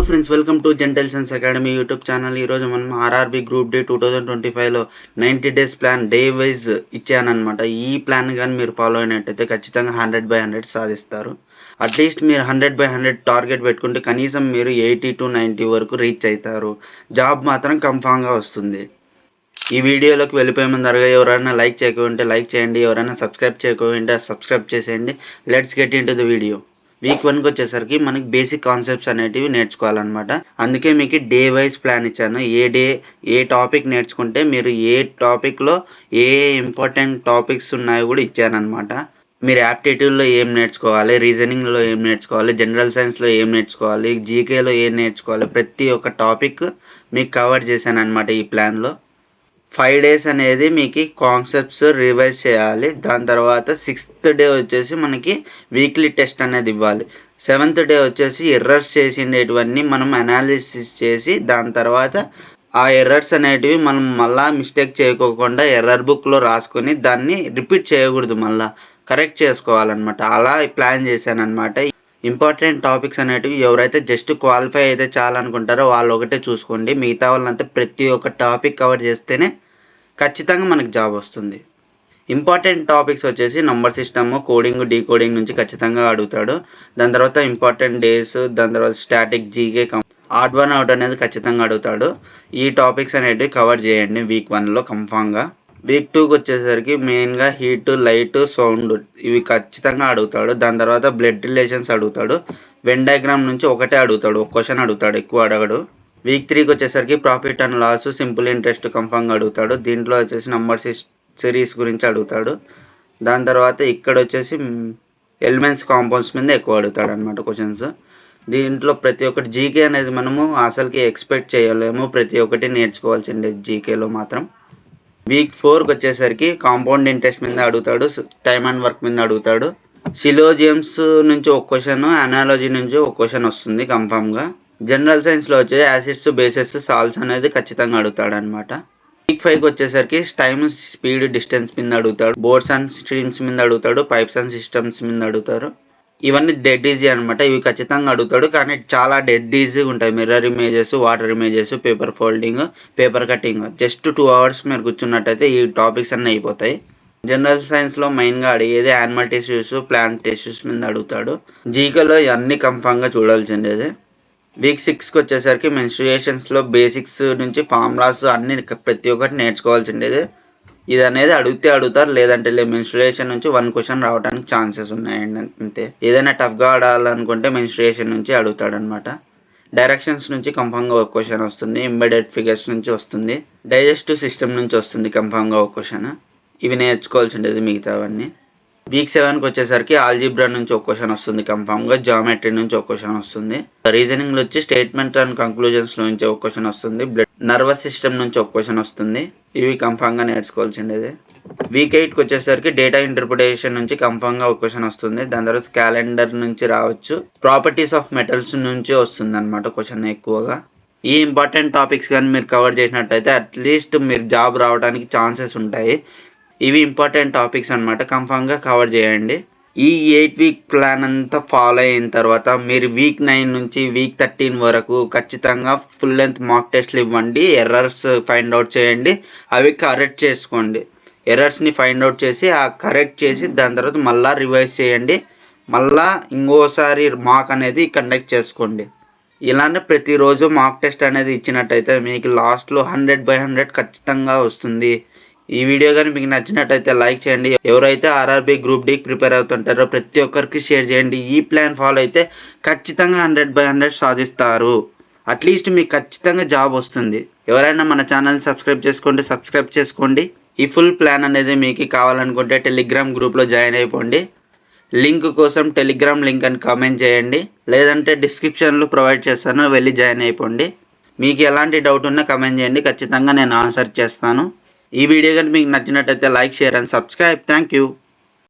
Friends, welcome to gentle science academy YouTube channel. ఈరోజు మనం RRB group D 2025లో 90 days plan day wise ఇచ్చానమాట. ఈ ప్లాన్ కానీ మీరు ఫాలో అయినట్టయితే ఖచ్చితంగా 100/100 సాధిస్తారు. అట్లీస్ట్ మీరు 100/100 టార్గెట్ పెట్టుకుంటే కనీసం మీరు 80 to 90 వరకు రీచ్ అవుతారు. జాబ్ మాత్రం కన్ఫామ్గా వస్తుంది. ఈ వీడియోలోకి వెళ్ళిపోయే ముందు ఎవరైనా లైక్ చేయకుంటే లైక్ చేయండి, ఎవరైనా సబ్స్క్రైబ్ చేయకుంటే సబ్స్క్రైబ్ చేసేయండి. Let's get in to the video. Week 1కి వచ్చేసరికి మనకి బేసిక్ కాన్సెప్ట్స్ అనేటివి నేర్చుకోవాలన్నమాట. అందుకే మీకు డే వైజ్ ప్లాన్ ఇచ్చాను. ఏ టాపిక్ నేర్చుకుంటే మీరు ఏ టాపిక్లో ఏ ఇంపార్టెంట్ టాపిక్స్ ఉన్నాయో కూడా ఇచ్చానమాట. మీరు యాప్టిట్యూడ్లో ఏం నేర్చుకోవాలి, రీజనింగ్లో ఏం నేర్చుకోవాలి, జనరల్ సైన్స్లో ఏం నేర్చుకోవాలి, జీకేలో ఏం నేర్చుకోవాలి, ప్రతి ఒక్క టాపిక్ మీకు కవర్ చేశాను అనమాట ఈ ప్లాన్లో. 5 days అనేది మీకు కాన్సెప్ట్స్ రివైజ్ చేయాలి. దాని తర్వాత 6th డే వచ్చేసి మనకి వీక్లీ టెస్ట్ అనేది ఇవ్వాలి. 7th డే వచ్చేసి ఎర్రర్స్ చేసిండేటివన్నీ మనం అనాలిసిస్ చేసి దాని తర్వాత ఆ ఎర్రర్స్ అనేటివి మనం మళ్ళీ మిస్టేక్ చేయకోకుండా ఎర్రర్ బుక్లో రాసుకొని దాన్ని రిపీట్ చేయకూడదు, మళ్ళీ కరెక్ట్ చేసుకోవాలన్నమాట. అలా ప్లాన్ చేశాను అనమాట. ఇంపార్టెంట్ టాపిక్స్ అనేటివి ఎవరైతే జస్ట్ క్వాలిఫై అయితే చాలనుకుంటారో వాళ్ళు ఒకటే చూసుకోండి. మిగతా వాళ్ళంతా ప్రతి ఒక్క టాపిక్ కవర్ చేస్తేనే ఖచ్చితంగా మనకు జాబ్ వస్తుంది. ఇంపార్టెంట్ టాపిక్స్ వచ్చేసి నంబర్ సిస్టమ్, కోడింగ్, డీకోడింగ్ నుంచి ఖచ్చితంగా అడుగుతాడు. దాని తర్వాత ఇంపార్టెంట్ డేస్, దాని తర్వాత static, GK, odd one out అనేది ఖచ్చితంగా అడుగుతాడు. ఈ టాపిక్స్ అనేటివి కవర్ చేయండి వీక్ 1లో కన్ఫామ్గా. వీక్ 2కి వచ్చేసరికి మెయిన్గా హీట్, లైట్, సౌండ్ ఇవి ఖచ్చితంగా అడుగుతాడు. దాని తర్వాత బ్లడ్ రిలేషన్స్ అడుగుతాడు. వెన్ డయాగ్రామ్ నుంచి ఒకటే అడుగుతాడు, ఒక క్వశ్చన్ అడుగుతాడు, ఎక్కువ అడగడు. వీక్ 3కి వచ్చేసరికి profit and loss, simple interest కన్ఫామ్గా అడుగుతాడు. దీంట్లో వచ్చేసి నంబర్ సిరీస్ గురించి అడుగుతాడు. దాని తర్వాత ఇక్కడ వచ్చేసి ఎలిమెంట్స్, కాంపౌండ్స్ మీద ఎక్కువ అడుగుతాడు అనమాట క్వశ్చన్స్. దీంట్లో ప్రతి ఒక్కటి జీకే అనేది మనము అసలుకి ఎక్స్పెక్ట్ చేయలేము, ప్రతి ఒక్కటి నేర్చుకోవాల్సిందే జీకేలో మాత్రం. వీక్ 4కి వచ్చేసరికి కాంపౌండ్ ఇంట్రెస్ట్ మీద అడుగుతాడు, టైమ్ అండ్ వర్క్ మీద అడుగుతాడు. సిలోజియమ్స్ నుంచి ఒక క్వశ్చన్, అనాలజీ నుంచి ఒక క్వశ్చన్ వస్తుంది కన్ఫామ్గా. జనరల్ సైన్స్లో వచ్చే యాసిడ్స్, బేసెస్, సాల్ట్స్ అనేది ఖచ్చితంగా అడుగుతాడు అనమాట. వీక్ 5కి వచ్చేసరికి టైమ్, స్పీడ్, డిస్టెన్స్ మీద అడుగుతాడు. బోర్డ్స్ అండ్ స్ట్రీమ్స్ మీద అడుగుతాడు. పైప్స్ అండ్ సిస్టమ్స్ మీద అడుగుతారు. ఇవన్నీ డెడ్ ఈజీ అనమాట. ఇవి ఖచ్చితంగా అడుగుతాడు, కానీ చాలా డెడ్ ఈజీగా ఉంటాయి. Mirror images, water images, paper folding, paper cutting. Just 2 hours మీరు కూర్చున్నట్టయితే ఈ టాపిక్స్ అన్నీ అయిపోతాయి. జనరల్ సైన్స్లో మెయిన్గా అడిగేది యానిమల్ టిష్యూస్, ప్లాంట్ టిష్యూస్ మీద అడుగుతాడు. జీకేలో ఇవన్నీ కన్ఫామ్గా చూడాల్సిందేదే. వీక్ 6కి వచ్చేసరికి మెన్స్ట్రుయేషన్స్లో బేసిక్స్ నుంచి ఫార్ములాస్ అన్ని ప్రతి ఒక్కటి నేర్చుకోవాల్సిండేది. ఇది అనేది అడిగితే అడుగుతారు, లేదంటే మెన్స్ట్రుయేషన్ నుంచి 1 క్వశ్చన్ రావడానికి ఛాన్సెస్ ఉన్నాయండి అంతే. ఏదైనా టఫ్గా ఆడాలనుకుంటే మెన్స్ట్రుయేషన్ నుంచి అడుగుతాడు అనమాట. డైరెక్షన్స్ నుంచి కన్ఫామ్గా ఒక క్వశ్చన్ వస్తుంది. ఎంబెడెడ్ ఫిగర్స్ నుంచి వస్తుంది. డైజెస్టివ్ సిస్టమ్ నుంచి వస్తుంది కన్ఫామ్గా ఒక క్వశ్చన్. ఇవి నేర్చుకోవాల్సిండేది మిగతావన్నీ. వీక్ 7కి వచ్చేసరికి ఆల్జీబ్రా నుంచి ఒక క్వశ్చన్ వస్తుంది కన్ఫామ్గా. జామెట్రీ నుంచి ఒక క్వశ్చన్ వస్తుంది. రీజనింగ్లో వచ్చి స్టేట్మెంట్ అండ్ కంక్లూజన్స్ నుంచి ఒక క్వశ్చన్ వస్తుంది. నర్వస్ సిస్టమ్ నుంచి ఒక క్వశ్చన్ వస్తుంది. ఇవి కన్ఫామ్గా నేర్చుకోవాల్సిండేది. వీక్ 8కి వచ్చేసరికి డేటా ఇంటర్ప్రిటేషన్ నుంచి కన్ఫామ్గా ఒక క్వశ్చన్ వస్తుంది. దాని తర్వాత క్యాలెండర్ నుంచి రావచ్చు. ప్రాపర్టీస్ ఆఫ్ మెటల్స్ నుంచి వస్తుంది అనమాట క్వశ్చన్ ఎక్కువగా. ఈ ఇంపార్టెంట్ టాపిక్స్ కానీ మీరు కవర్ చేసినట్టయితే అట్లీస్ట్ మీరు జాబ్ రావడానికి ఛాన్సెస్ ఉంటాయి. ఇవి ఇంపార్టెంట్ టాపిక్స్ అనమాట, కన్ఫామ్గా కవర్ చేయండి. ఈ 8 week ప్లాన్ అంతా ఫాలో అయిన తర్వాత మీరు వీక్ 9 నుంచి వీక్ 13 వరకు ఖచ్చితంగా ఫుల్ లెంత్ మాక్ టెస్ట్లు ఇవ్వండి. ఎర్రర్స్ ఫైండ్ అవుట్ చేయండి, అవి కరెక్ట్ చేసుకోండి. ఎర్రర్స్ని ఫైండ్ అవుట్ చేసి కరెక్ట్ చేసి దాని తర్వాత మళ్ళీ రివైజ్ చేయండి. మళ్ళీ ఇంకోసారి మాక్ అనేది కండక్ట్ చేసుకోండి. ఇలానే ప్రతిరోజు మాక్ టెస్ట్ అనేది ఇచ్చినట్టయితే మీకు లాస్ట్లో 100/100 ఖచ్చితంగా వస్తుంది. ఈ వీడియో కానీ మీకు నచ్చినట్టయితే లైక్ చేయండి. ఎవరైతే ఆర్ఆర్బీ గ్రూప్ డికి ప్రిపేర్ అవుతుంటారో ప్రతి ఒక్కరికి షేర్ చేయండి. ఈ ప్లాన్ ఫాలో అయితే ఖచ్చితంగా 100/100 సాధిస్తారు. అట్లీస్ట్ మీకు ఖచ్చితంగా జాబ్ వస్తుంది. ఎవరైనా మన ఛానల్ని సబ్స్క్రైబ్ చేసుకోండి. ఈ ఫుల్ ప్లాన్ అనేది మీకు కావాలనుకుంటే టెలిగ్రామ్ గ్రూప్లో జాయిన్ అయిపోండి. లింక్ కోసం టెలిగ్రామ్ లింక్ అని కామెంట్ చేయండి, లేదంటే డిస్క్రిప్షన్లో ప్రొవైడ్ చేస్తాను, వెళ్ళి జాయిన్ అయిపోండి. మీకు ఎలాంటి డౌట్ ఉన్నా కామెంట్ చేయండి, ఖచ్చితంగా నేను ఆన్సర్ చేస్తాను. ఈ వీడియో కానీ మీకు నచ్చినట్టయితే like, share and subscribe. Thank you.